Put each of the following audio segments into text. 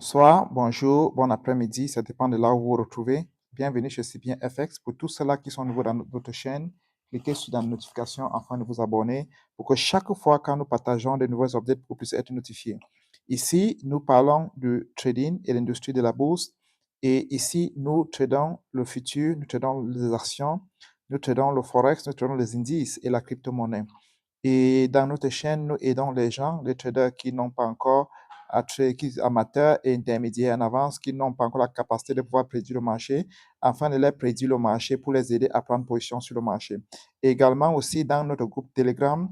Bonsoir, bonjour, bon après-midi, ça dépend de là où vous vous retrouvez. Bienvenue chez CBN FX. Pour tous ceux-là qui sont nouveaux dans notre chaîne, cliquez sur la notification afin de vous abonner pour que chaque fois quand nous partageons de nouvelles updates, vous puissiez être notifié. Ici, nous parlons du trading et l'industrie de la bourse. Et ici, nous tradons le futur, nous tradons les actions, nous tradons le forex, nous tradons les indices et la crypto-monnaie. Et dans notre chaîne, nous aidons les gens, les traders qui n'ont pas encore amateurs et intermédiaires en avance, qui n'ont pas encore la capacité de pouvoir prédire le marché, afin de les prédire le marché pour les aider à prendre position sur le marché. Et également aussi dans notre groupe Telegram,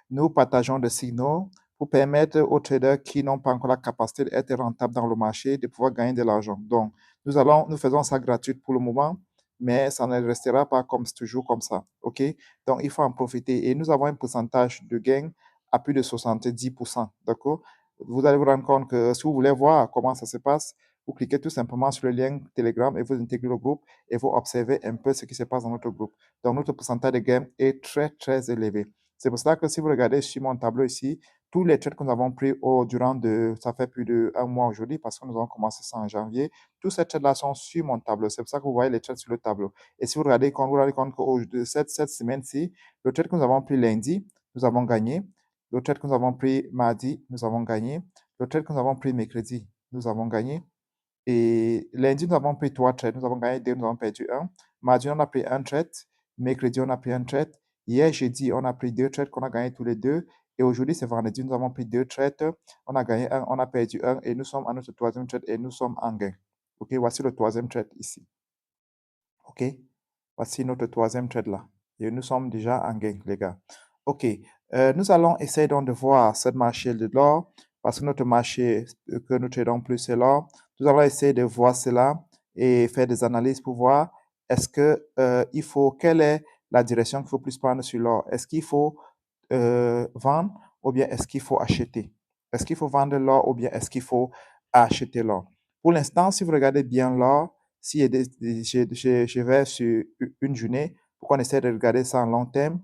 nous partageons des signaux pour permettre aux traders qui n'ont pas encore la capacité d'être rentables dans le marché de pouvoir gagner de l'argent. Donc, nous faisons ça gratuit pour le moment, mais ça ne restera pas comme toujours comme ça. OK? Donc, il faut en profiter. Et nous avons un pourcentage de gain à plus de 70%. D'accord? Vous allez vous rendre compte que si vous voulez voir comment ça se passe, vous cliquez tout simplement sur le lien Telegram et vous intégrez le groupe et vous observez un peu ce qui se passe dans notre groupe. Donc, notre pourcentage de gain est très, très élevé. C'est pour ça que si vous regardez sur mon tableau ici, tous les trades que nous avons pris ça fait plus d'un mois aujourd'hui parce que nous avons commencé ça en janvier, tous ces trades-là sont sur mon tableau. C'est pour ça que vous voyez les trades sur le tableau. Et si vous regardez, quand vous regardez compte que cette semaine-ci, le trade que nous avons pris lundi, nous avons gagné. Le trade que nous avons pris mardi, nous avons gagné. Le trade que nous avons pris mercredi, nous avons gagné. Et lundi, nous avons pris 3 trades. Nous avons gagné 2, nous avons perdu 1. Mardi, on a pris un trade. Mercredi, on a pris un trade. Hier, jeudi, on a pris 2 trades qu'on a gagné tous les deux. Et aujourd'hui, c'est vendredi, nous avons pris 2 trades. On a gagné 1, on a perdu 1. Et nous sommes à notre troisième trade et nous sommes en gain. OK, voici le troisième trade ici. OK, voici notre troisième trade là. Et nous sommes déjà en gain, les gars. OK, nous allons essayer donc de voir ce marché de l'or parce que notre marché que nous tradons plus, c'est l'or. Nous allons essayer de voir cela et faire des analyses pour voir quelle est la direction qu'il faut plus prendre sur l'or. Est-ce qu'il faut vendre ou bien est-ce qu'il faut acheter? Est-ce qu'il faut vendre l'or ou bien est-ce qu'il faut acheter l'or? Pour l'instant, si vous regardez bien l'or, si je vais sur une journée, pour qu'on essaie de regarder ça en long terme,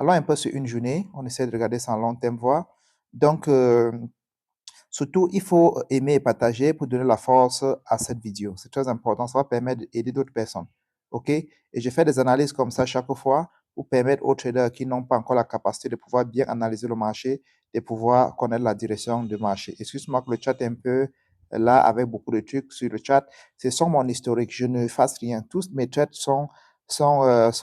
allons un peu sur une journée, on essaie de regarder ça en long terme, voir. Donc, surtout, il faut aimer et partager pour donner la force à cette vidéo. C'est très important, ça va permettre d'aider d'autres personnes. OK? Et je fais des analyses comme ça chaque fois pour permettre aux traders qui n'ont pas encore la capacité de pouvoir bien analyser le marché, de pouvoir connaître la direction du marché. Excuse-moi que le chat est un peu là avec beaucoup de trucs sur le chat. C'est sur mon historique. Je ne fasse rien. Tous mes chats sont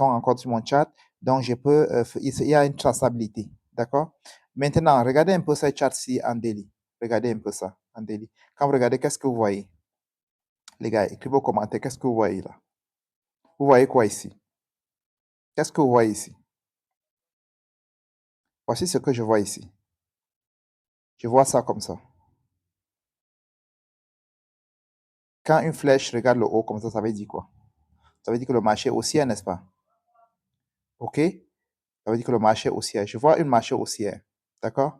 encore sur mon chat. Donc, il y a une traçabilité. D'accord? Maintenant, regardez un peu ce chat-ci en daily. Regardez un peu ça en daily. Quand vous regardez, qu'est-ce que vous voyez? Les gars, écrivez vos commentaires. Qu'est-ce que vous voyez là? Vous voyez quoi ici? Qu'est-ce que vous voyez ici? Voici ce que je vois ici. Je vois ça comme ça. Quand une flèche regarde le haut comme ça veut dire quoi? Ça veut dire que le marché est haussier, n'est-ce pas? OK? Ça veut dire que le marché est haussier. Je vois une marché haussière. D'accord?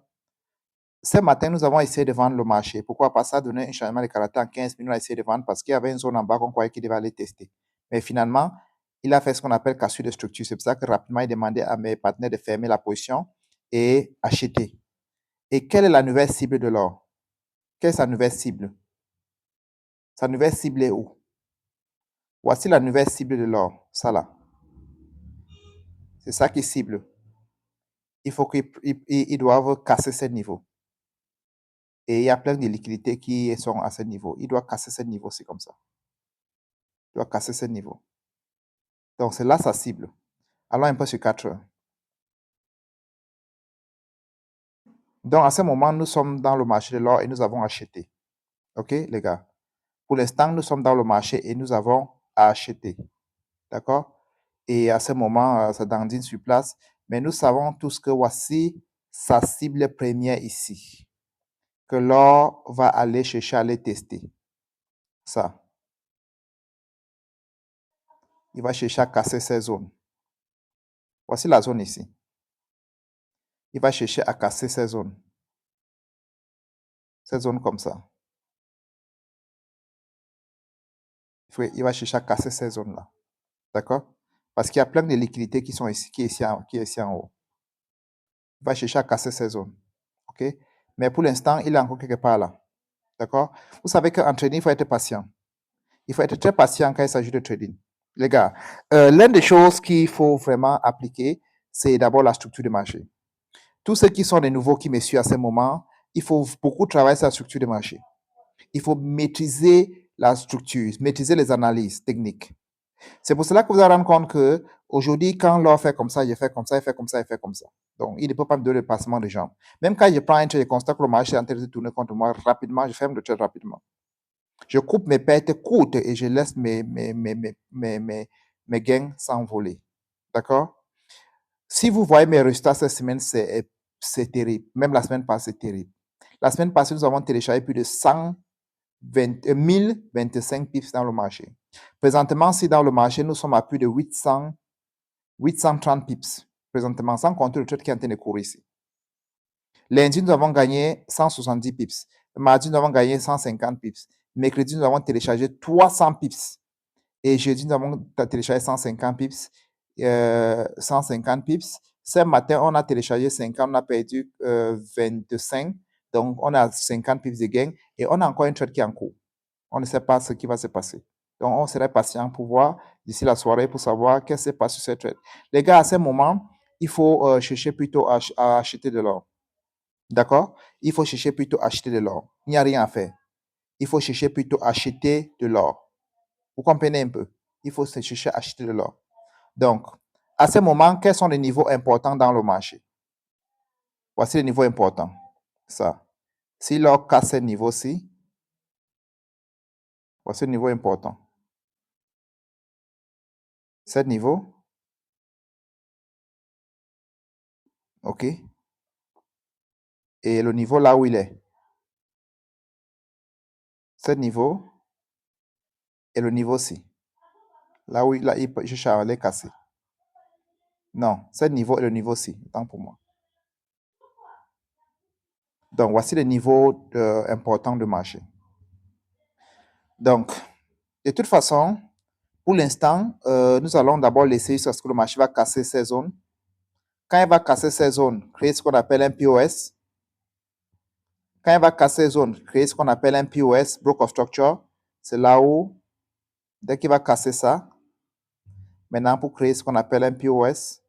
Ce matin, nous avons essayé de vendre le marché. Pourquoi? Parce que ça a donné un changement de caractère en 15 minutes. On a essayé de vendre parce qu'il y avait une zone en bas qu'on croyait qu'il devait aller tester. Mais finalement, il a fait ce qu'on appelle cassure de structure. C'est pour ça que rapidement, il demandait à mes partenaires de fermer la position et acheter. Et quelle est la nouvelle cible de l'or? Quelle est sa nouvelle cible? Sa nouvelle cible est où? Voici la nouvelle cible de l'or. Ça là. C'est ça qui cible. Il faut qu'ils doivent casser ce niveau. Et il y a plein de liquidités qui sont à ce niveau. Il doit casser ce niveau, c'est comme ça. Il doit casser ce niveau. Donc, c'est là sa cible. Allons un peu sur 4 heures. Donc, à ce moment, nous sommes dans le marché de l'or et nous avons acheté. OK, les gars? Pour l'instant, nous sommes dans le marché et nous avons acheté. D'accord? Et à ce moment, ça dandine sur place. Mais nous savons tous que voici sa cible première ici. Que l'or va aller chercher à aller tester. Ça. Il va chercher à casser ces zones. Voici la zone ici. Il va chercher à casser ces zones. Ces zones comme ça. Il va chercher à casser ces zones-là. D'accord? Parce qu'il y a plein de liquidités qui sont ici, qui est ici en haut. Il va chercher à casser ces zones. OK? Mais pour l'instant, il est encore quelque part là. D'accord? Vous savez qu'en trading, il faut être patient. Il faut être très patient quand il s'agit de trading. Les gars, l'une des choses qu'il faut vraiment appliquer, c'est d'abord la structure de marché. Tous ceux qui sont des nouveaux qui me suivent à ce moment, il faut beaucoup travailler sur la structure de marché. Il faut maîtriser la structure, maîtriser les analyses techniques. C'est pour cela que vous allez rendre compte que aujourd'hui, quand l'or fait comme ça, il fait comme ça, il fait comme ça, il fait comme ça. Donc, il ne peut pas me donner le passement de jambes. Même quand je prends un trade, je constate que le marché est en train de se tourner contre moi rapidement, je ferme le trade rapidement. Je coupe mes pertes courtes et je laisse mes gains s'envoler. D'accord? Si vous voyez mes résultats cette semaine, c'est terrible. Même la semaine passée, c'est terrible. La semaine passée, nous avons téléchargé plus de 1025 pips dans le marché. Présentement, si dans le marché, nous sommes à plus de 830 pips. Présentement, sans compter le trade qui est en train de courir ici. Lundi, nous avons gagné 170 pips. Mardi, nous avons gagné 150 pips. Mercredi, nous avons téléchargé 300 pips. Et jeudi, nous avons téléchargé 150 pips. 150 pips. Ce matin, on a téléchargé 50, on a perdu 25. Donc, on a 50 pips de gain. Et on a encore un trade qui est en cours. On ne sait pas ce qui va se passer. Donc, on serait patient pour voir d'ici la soirée pour savoir qu'est-ce qui se passe sur cette trade. Les gars, à ce moment, il faut chercher plutôt à acheter de l'or. D'accord? Il faut chercher plutôt à acheter de l'or. Il n'y a rien à faire. Il faut chercher plutôt à acheter de l'or. Vous comprenez un peu? Il faut se chercher à acheter de l'or. Donc, à ce moment, quels sont les niveaux importants dans le marché? Voici les niveaux importants. Ça. Si l'or casse ce niveau-ci, voici le niveau important. Ce niveau. OK? Et le niveau là où il est. Ce niveau et le niveau-ci. Là où je suis allé casser. Non, ce niveau et le niveau-ci. Tant pour moi. Donc, voici les niveaux importants de marché. Donc, de toute façon, pour l'instant, nous allons d'abord laisser ce que le marché va casser ces zones. Quand il va casser ces zones, créer ce qu'on appelle un POS. Quand il va casser ces zones, créer ce qu'on appelle un POS, Block of Structure. C'est là où, dès qu'il va casser ça, maintenant pour créer ce qu'on appelle un POS,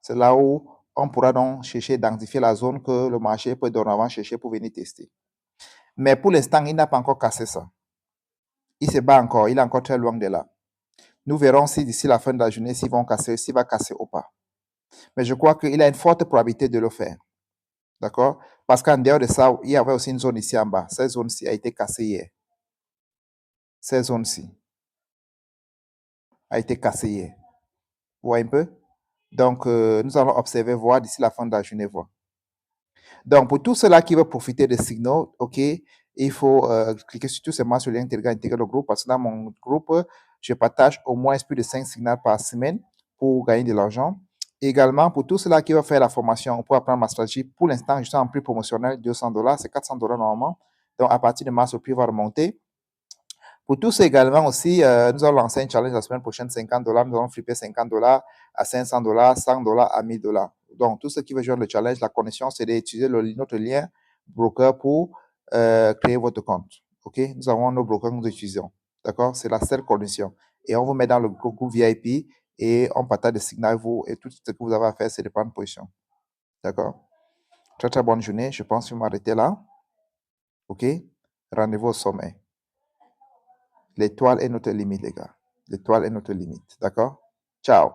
c'est là où on pourra donc chercher d'identifier la zone que le marché peut dorénavant chercher pour venir tester. Mais pour l'instant, il n'a pas encore cassé ça. Il se bat encore, il est encore très loin de là. Nous verrons si d'ici la fin de la journée, s'il va casser ou pas. Mais je crois qu'il a une forte probabilité de le faire. D'accord? Parce qu'en dehors de ça, il y avait aussi une zone ici en bas. Cette zone-ci a été cassée hier. Cette zone-ci a été cassée hier. Vous voyez un peu? Donc, nous allons observer, voir d'ici la fin de la journée, voir. Donc, pour tous ceux-là qui veulent profiter des signaux, OK, il faut cliquer sur tout simplement sur le lien Telegram, intégrer le groupe, parce que dans mon groupe, je partage au moins plus de 5 signaux par semaine pour gagner de l'argent. Également, pour tous ceux-là qui veulent faire la formation pour apprendre ma stratégie, pour l'instant, je suis en prix promotionnel, $200, c'est $400 normalement. Donc, à partir de mars, le prix va remonter. Pour tous également aussi, nous allons lancer un challenge la semaine prochaine, $50. Nous allons flipper $50 à $500, $100 à $1000. Donc, tous ceux qui veulent joindre le challenge, la condition, c'est d'utiliser notre lien broker pour créer votre compte. OK? Nous avons nos brokers que nous utilisons. D'accord? C'est la seule condition. Et on vous met dans le groupe VIP et on partage des signaux à vous. Et tout ce que vous avez à faire, c'est de prendre position. D'accord? Très, très bonne journée. Je pense que je vais m'arrêter là. OK? Rendez-vous au sommet. L'étoile est notre limite, les gars. L'étoile est notre limite. D'accord? Ciao.